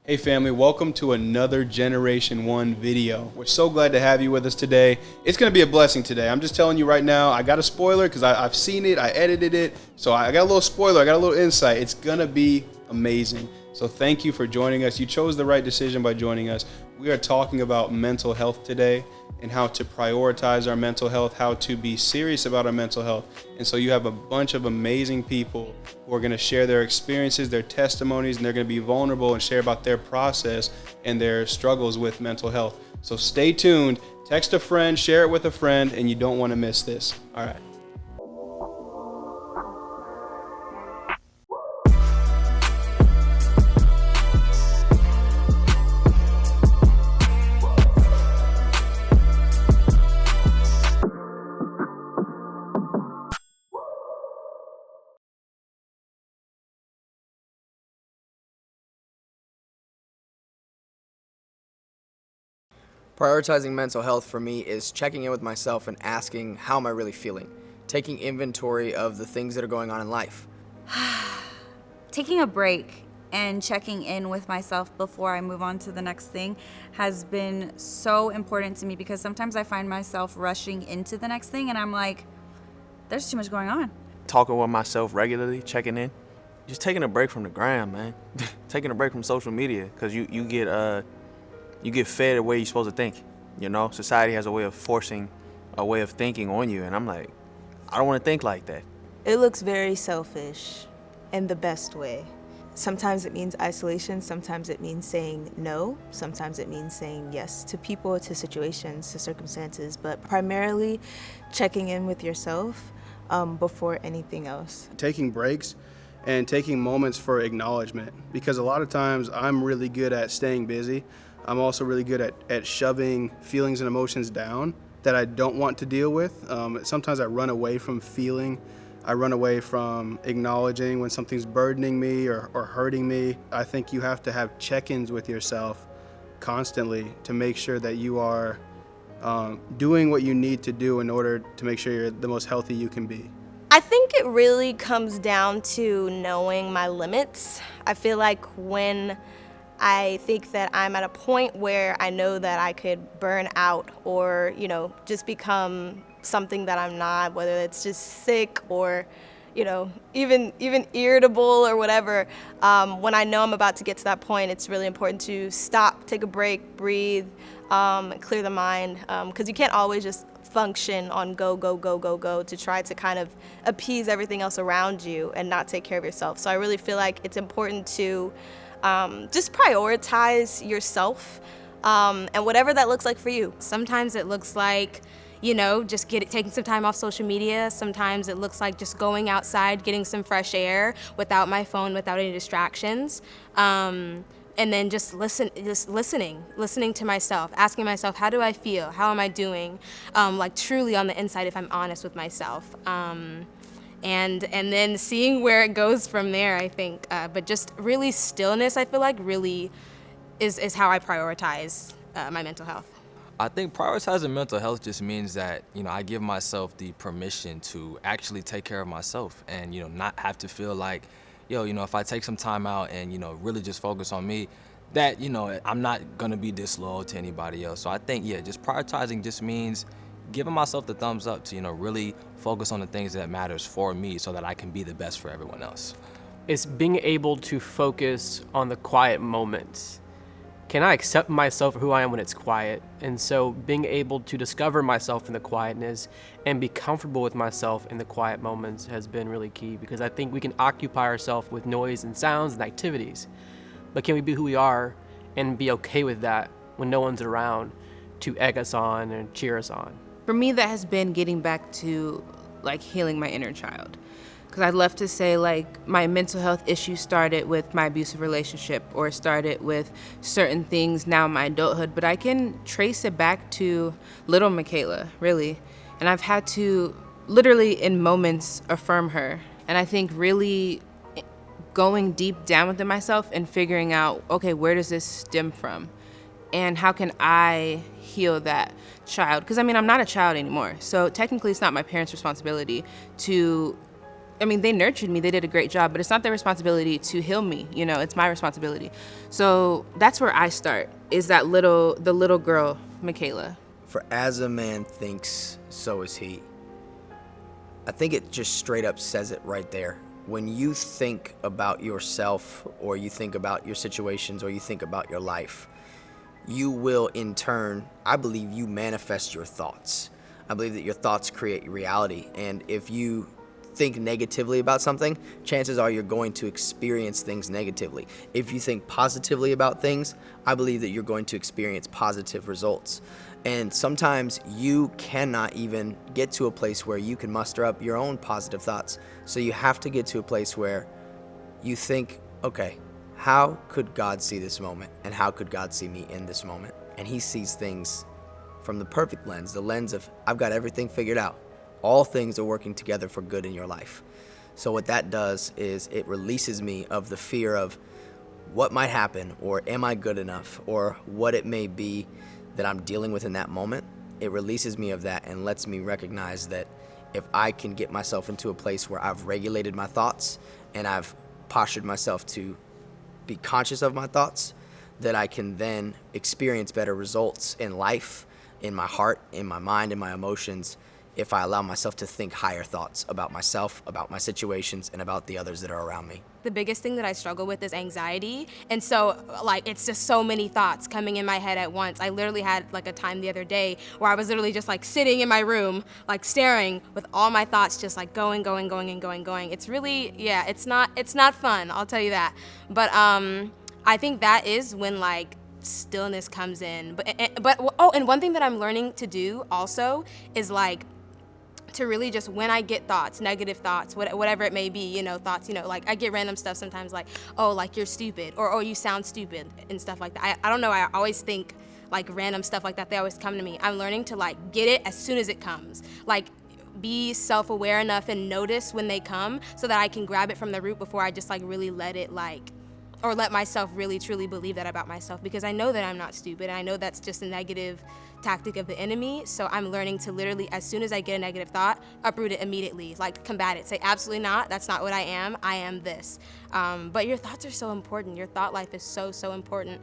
Hey family, welcome to another Generation 1 video. We're so glad to have you with us today. It's going to be a blessing today. I'm just telling you right now, I got a spoiler because I've seen it, I edited it. So I got a little spoiler, I got a little insight. It's going to be amazing. So thank you for joining us. You chose the right decision by joining us. We are talking about mental health today and how to prioritize our mental health, how to be serious about our mental health. And so you have a bunch of amazing people who are going to share their experiences, their testimonies, and they're going to be vulnerable and share about their process and their struggles with mental health. So stay tuned, text a friend, share it with a friend, and you don't want to miss this. All right. Prioritizing mental health for me is checking in with myself and asking, how am I really feeling? Taking inventory of the things that are going on in life. Taking a break and checking in with myself before I move on to the next thing has been so important to me, because sometimes I find myself rushing into the next thing and I'm like, there's too much going on. Talking with myself regularly, checking in, just taking a break from the gram, man. Taking a break from social media, because you get fed the way you're supposed to think. You know, society has a way of forcing a way of thinking on you, and I'm like, I don't want to think like that. It looks very selfish in the best way. Sometimes it means isolation, sometimes it means saying no, sometimes it means saying yes to people, to situations, to circumstances, but primarily checking in with yourself before anything else. Taking breaks and taking moments for acknowledgement, because a lot of times I'm really good at staying busy. I'm also really good at shoving feelings and emotions down that I don't want to deal with. Sometimes I run away from feeling. I run away from acknowledging when something's burdening me or hurting me. I think you have to have check-ins with yourself constantly to make sure that you are doing what you need to do in order to make sure you're the most healthy you can be. I think it really comes down to knowing my limits. I feel like when I think that I'm at a point where I know that I could burn out or, just become something that I'm not, whether it's just sick or, even irritable or whatever. When I know I'm about to get to that point, it's really important to stop, take a break, breathe, clear the mind, because you can't always just function on go to try to kind of appease everything else around you and not take care of yourself. So I really feel like it's important to just prioritize yourself, and whatever that looks like for you. Sometimes it looks like, just taking some time off social media. Sometimes it looks like just going outside, getting some fresh air without my phone, without any distractions. And then just listening to myself, asking myself, how do I feel? How am I doing? Like truly on the inside, if I'm honest with myself. And then seeing where it goes from there, I think. But just really stillness, I feel like, really is how I prioritize my mental health. I think prioritizing mental health just means that, I give myself the permission to actually take care of myself and, not have to feel like, if I take some time out and, really just focus on me, that, I'm not going to be disloyal to anybody else. So I think, just prioritizing just means giving myself the thumbs up to, really focus on the things that matters for me so that I can be the best for everyone else. It's being able to focus on the quiet moments. Can I accept myself for who I am when it's quiet? And so being able to discover myself in the quietness and be comfortable with myself in the quiet moments has been really key, because I think we can occupy ourselves with noise and sounds and activities, but can we be who we are and be okay with that when no one's around to egg us on and cheer us on? For me, that has been getting back to healing my inner child. Because I'd love to say my mental health issues started with my abusive relationship or started with certain things now in my adulthood, but I can trace it back to little Michaela, really. And I've had to literally in moments affirm her. And I think really going deep down within myself and figuring out, okay, where does this stem from? And how can I heal that child? Because I'm not a child anymore. So technically it's not my parents' responsibility to I mean, they nurtured me. They did a great job, but it's not their responsibility to heal me. You know, it's my responsibility. So that's where I start, is the little girl, Michaela. For as a man thinks, so is he. I think it just straight up says it right there. When you think about yourself, or you think about your situations, or you think about your life, you will in turn, I believe, you manifest your thoughts. I believe that your thoughts create reality. And if you think negatively about something, chances are you're going to experience things negatively. If you think positively about things, I believe that you're going to experience positive results. And sometimes you cannot even get to a place where you can muster up your own positive thoughts. So you have to get to a place where you think, okay, how could God see this moment? And how could God see me in this moment? And he sees things from the perfect lens, the lens of, I've got everything figured out. All things are working together for good in your life. So what that does is it releases me of the fear of what might happen, or am I good enough, or what it may be that I'm dealing with in that moment. It releases me of that and lets me recognize that if I can get myself into a place where I've regulated my thoughts and I've postured myself to be conscious of my thoughts, that I can then experience better results in life, in my heart, in my mind, in my emotions, if I allow myself to think higher thoughts about myself, about my situations, and about the others that are around me. The biggest thing that I struggle with is anxiety. And so, like, it's just so many thoughts coming in my head at once. I literally had, like, a time the other day where I was literally just, like, sitting in my room, like, staring with all my thoughts just, like, going. It's really, yeah, it's not fun, I'll tell you that. But I think that is when, like, stillness comes in. And one thing that I'm learning to do also is, like, to really just, when I get thoughts, negative thoughts, whatever it may be, you know, thoughts, you know, like I get random stuff sometimes, like, oh, like you're stupid, or oh, you sound stupid, and stuff like that. I don't know, I always think like random stuff like that, they always come to me. I'm learning to like get it as soon as it comes. Like, be self-aware enough and notice when they come so that I can grab it from the root before I just like really let it like, or let myself really truly believe that about myself, because I know that I'm not stupid, and I know that's just a negative tactic of the enemy. So I'm learning to literally, as soon as I get a negative thought, uproot it immediately, like combat it, say absolutely not, that's not what I am this. But your thoughts are so important. Your thought life is so important,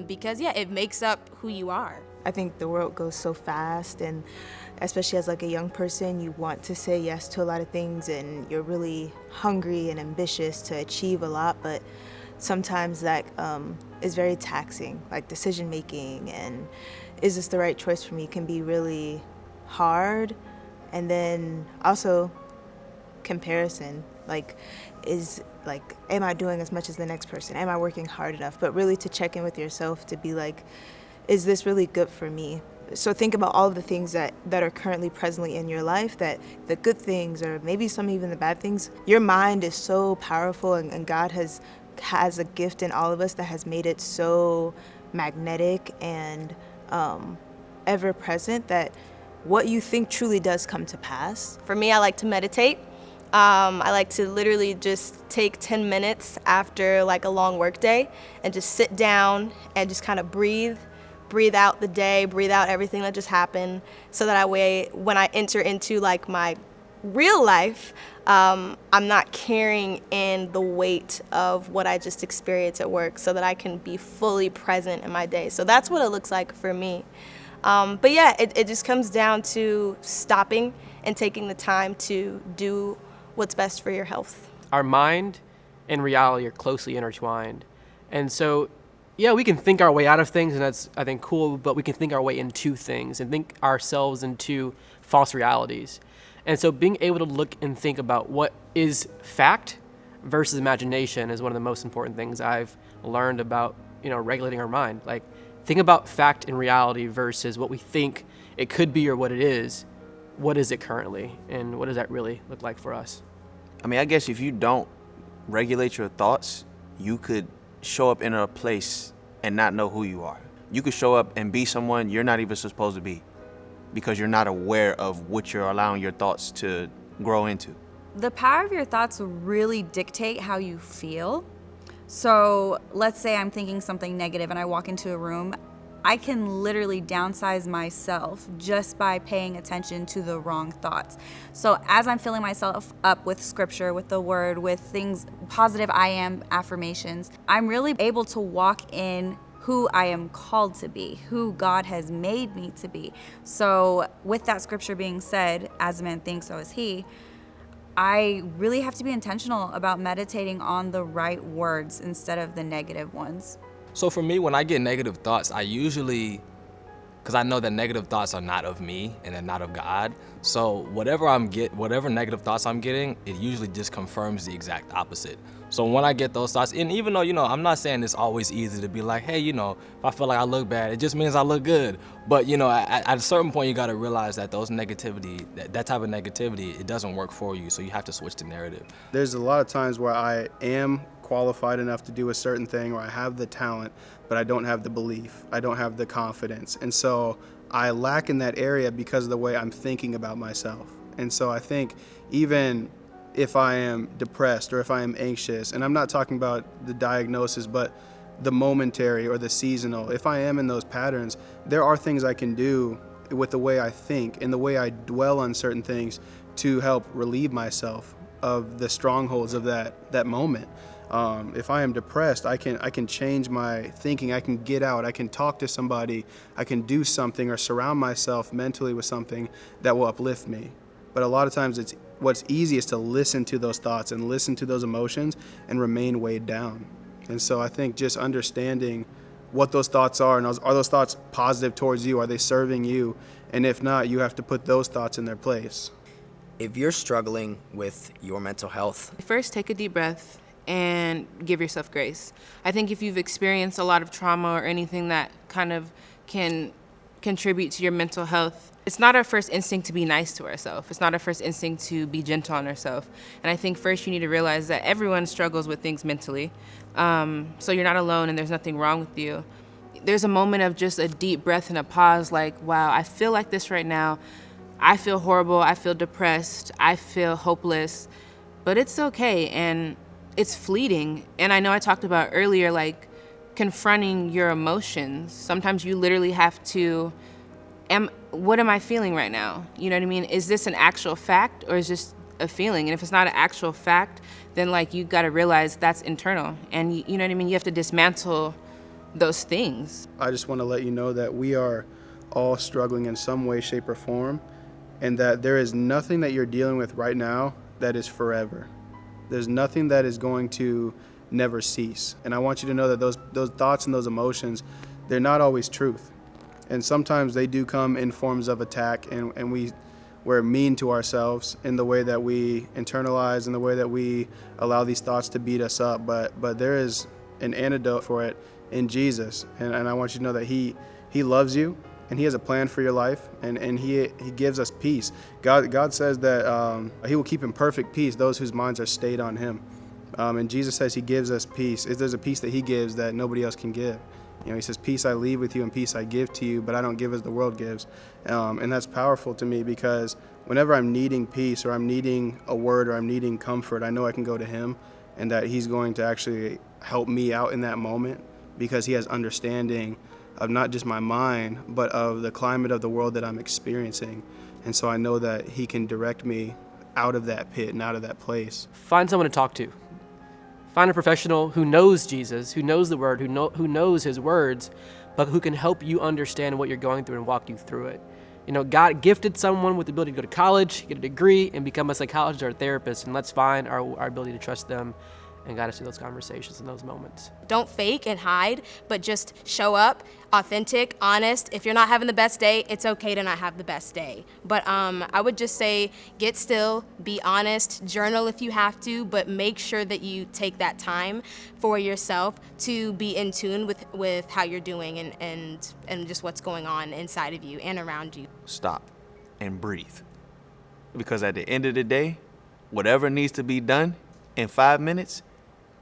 because yeah, it makes up who you are. I think the world goes so fast, and especially as like a young person, you want to say yes to a lot of things, and you're really hungry and ambitious to achieve a lot, but sometimes that is very taxing, like decision making, and is this the right choice for me can be really hard. And then also comparison, like, am I doing as much as the next person? Am I working hard enough? But really to check in with yourself to be like, is this really good for me? So think about all of the things that are currently presently in your life, that the good things, or maybe some even the bad things. Your mind is so powerful, and God has a gift in all of us that has made it so magnetic and ever present that what you think truly does come to pass. For me, I like to meditate. I like to literally just take 10 minutes after like a long work day and just sit down and just kind of breathe out the day, breathe out everything that just happened, so that when I enter into like my real life, I'm not carrying in the weight of what I just experienced at work, so that I can be fully present in my day. So that's what it looks like for me. But yeah, it just comes down to stopping and taking the time to do what's best for your health. Our mind and reality are closely intertwined. And so, yeah, we can think our way out of things, and that's, I think, cool, but we can think our way into things and think ourselves into false realities. And so being able to look and think about what is fact versus imagination is one of the most important things I've learned about, regulating our mind. Like, think about fact and reality versus what we think it could be or what it is. What is it currently, and what does that really look like for us? I mean, I guess if you don't regulate your thoughts, you could show up in a place and not know who you are. You could show up and be someone you're not even supposed to be, because you're not aware of what you're allowing your thoughts to grow into. The power of your thoughts really dictate how you feel. So let's say I'm thinking something negative and I walk into a room. I can literally downsize myself just by paying attention to the wrong thoughts. So as I'm filling myself up with scripture, with the word, with things, positive I am affirmations, I'm really able to walk in who I am called to be, who God has made me to be. So with that scripture being said, as a man thinks, so is he, I really have to be intentional about meditating on the right words instead of the negative ones. So for me, when I get negative thoughts, I usually, because I know that negative thoughts are not of me and they're not of God. So whatever negative thoughts I'm getting, it usually just confirms the exact opposite. So when I get those thoughts, and even though, I'm not saying it's always easy to be like, hey, if I feel like I look bad, it just means I look good. But, at a certain point, you got to realize that those negativity, that type of negativity, it doesn't work for you. So you have to switch the narrative. There's a lot of times where I am qualified enough to do a certain thing, or I have the talent, but I don't have the belief. I don't have the confidence. And so I lack in that area because of the way I'm thinking about myself. And so I think even if I am depressed or if I am anxious, and I'm not talking about the diagnosis, but the momentary or the seasonal, if I am in those patterns, there are things I can do with the way I think and the way I dwell on certain things to help relieve myself of the strongholds of that moment. If I am depressed, I can change my thinking. I can get out. I can talk to somebody. I can do something or surround myself mentally with something that will uplift me. But a lot of times what's easiest to listen to those thoughts and listen to those emotions and remain weighed down. And so I think just understanding what those thoughts are, and are those thoughts positive towards you? Are they serving you? And if not, you have to put those thoughts in their place. If you're struggling with your mental health, First, take a deep breath and give yourself grace. I think if you've experienced a lot of trauma or anything that kind of can contribute to your mental health, it's not our first instinct to be nice to ourselves. It's not our first instinct to be gentle on ourselves. And I think first you need to realize that everyone struggles with things mentally. So you're not alone and there's nothing wrong with you. There's a moment of just a deep breath and a pause, like, wow, I feel like this right now. I feel horrible. I feel depressed. I feel hopeless. But it's okay. And it's fleeting. And I know I talked about earlier, like, confronting your emotions. Sometimes you literally have to, what am I feeling right now? You know what I mean? Is this an actual fact or is this a feeling? And if it's not an actual fact, then like you got to realize that's internal. And you know what I mean? You have to dismantle those things. I just want to let you know that we are all struggling in some way, shape, or form, and that there is nothing that you're dealing with right now that is forever. There's nothing that is going to never cease. And I want you to know that those thoughts and those emotions, they're not always truth. And sometimes they do come in forms of attack, and we're mean to ourselves in the way that we internalize, in the way that we allow these thoughts to beat us up. But there is an antidote for it in Jesus. And I want you to know that He loves you, and He has a plan for your life, and He gives us peace. God says that He will keep in perfect peace those whose minds are stayed on Him. And Jesus says He gives us peace. There's a peace that He gives that nobody else can give. He says, peace I leave with you and peace I give to you, but I don't give as the world gives. And that's powerful to me, because whenever I'm needing peace or I'm needing a word or I'm needing comfort, I know I can go to Him, and that He's going to actually help me out in that moment, because He has understanding of not just my mind, but of the climate of the world that I'm experiencing. And so I know that He can direct me out of that pit and out of that place. Find someone to talk to. Find a professional who knows Jesus, who knows the word, who knows His words, but who can help you understand what you're going through and walk you through it. God gifted someone with the ability to go to college, get a degree, and become a psychologist or a therapist, and let's find our ability to trust them and guide us through those conversations and those moments. Don't fake and hide, but just show up, authentic, honest. If you're not having the best day, it's okay to not have the best day. But I would just say get still, be honest, journal if you have to, but make sure that you take that time for yourself to be in tune with how you're doing and just what's going on inside of you and around you. Stop and breathe. Because at the end of the day, whatever needs to be done in 5 minutes,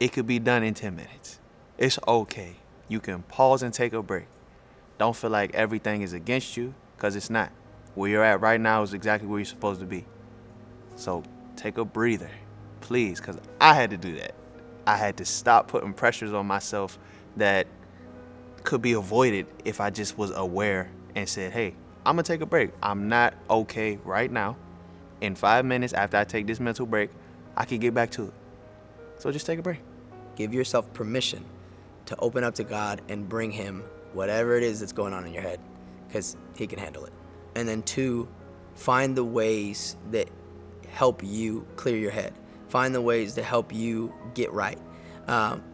it could be done in 10 minutes. It's okay. You can pause and take a break. Don't feel like everything is against you, because it's not. Where you're at right now is exactly where you're supposed to be. So take a breather, please, because I had to do that. I had to stop putting pressures on myself that could be avoided if I just was aware and said, hey, I'm gonna take a break. I'm not okay right now. In 5 minutes after I take this mental break, I can get back to it. So just take a break. Give yourself permission to open up to God and bring him whatever it is that's going on in your head, because he can handle it. And then 2, find the ways that help you clear your head. Find the ways to help you get right.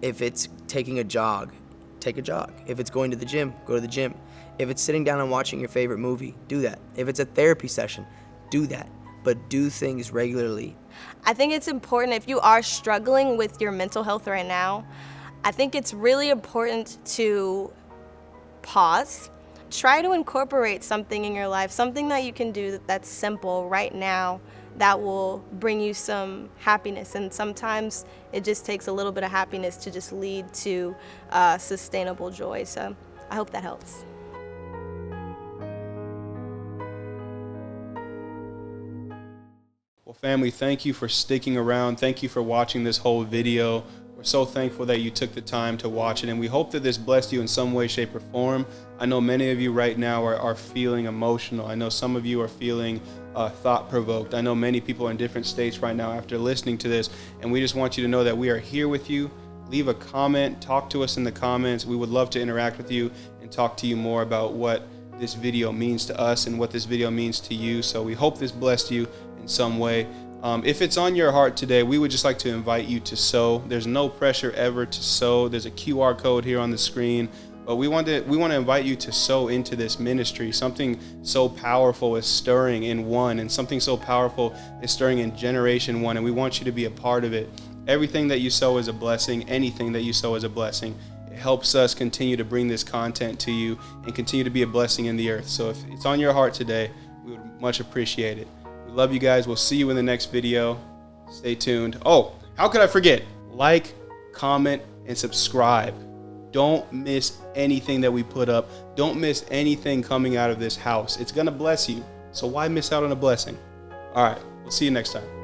If it's taking a jog, take a jog. If it's going to the gym, go to the gym. If it's sitting down and watching your favorite movie, do that. If it's a therapy session, do that. But do things regularly. I think it's important, if you are struggling with your mental health right now, I think it's really important to pause. Try to incorporate something in your life, something that you can do that's simple right now that will bring you some happiness. And sometimes it just takes a little bit of happiness to just lead to sustainable joy. So I hope that helps. Well, family, thank you for sticking around. Thank you for watching this whole video. We're so thankful that you took the time to watch it, and we hope that this blessed you in some way, shape, or form. I know many of you right now are feeling emotional. I know some of you are feeling thought-provoked. I know many people are in different states right now after listening to this, and we just want you to know that we are here with you. Leave a comment. Talk to us in the comments. We would love to interact with you and talk to you more about what this video means to us and what this video means to you. So we hope this blessed you in some way. If it's on your heart today, we would just like to invite you to sow. There's no pressure ever to sow. There's a QR code here on the screen, but we want to invite you to sow into this ministry. Something so powerful is stirring in One, and something so powerful is stirring in Generation One, and we want you to be a part of it. Everything that you sow is a blessing. Anything that you sow is a blessing. It helps us continue to bring this content to you and continue to be a blessing in the earth. So if it's on your heart today, we would much appreciate it. We love you guys. We'll see you in the next video. Stay tuned. Oh, how could I forget? Like, comment, and subscribe. Don't miss anything that we put up. Don't miss anything coming out of this house. It's going to bless you. So why miss out on a blessing? All right. We'll see you next time.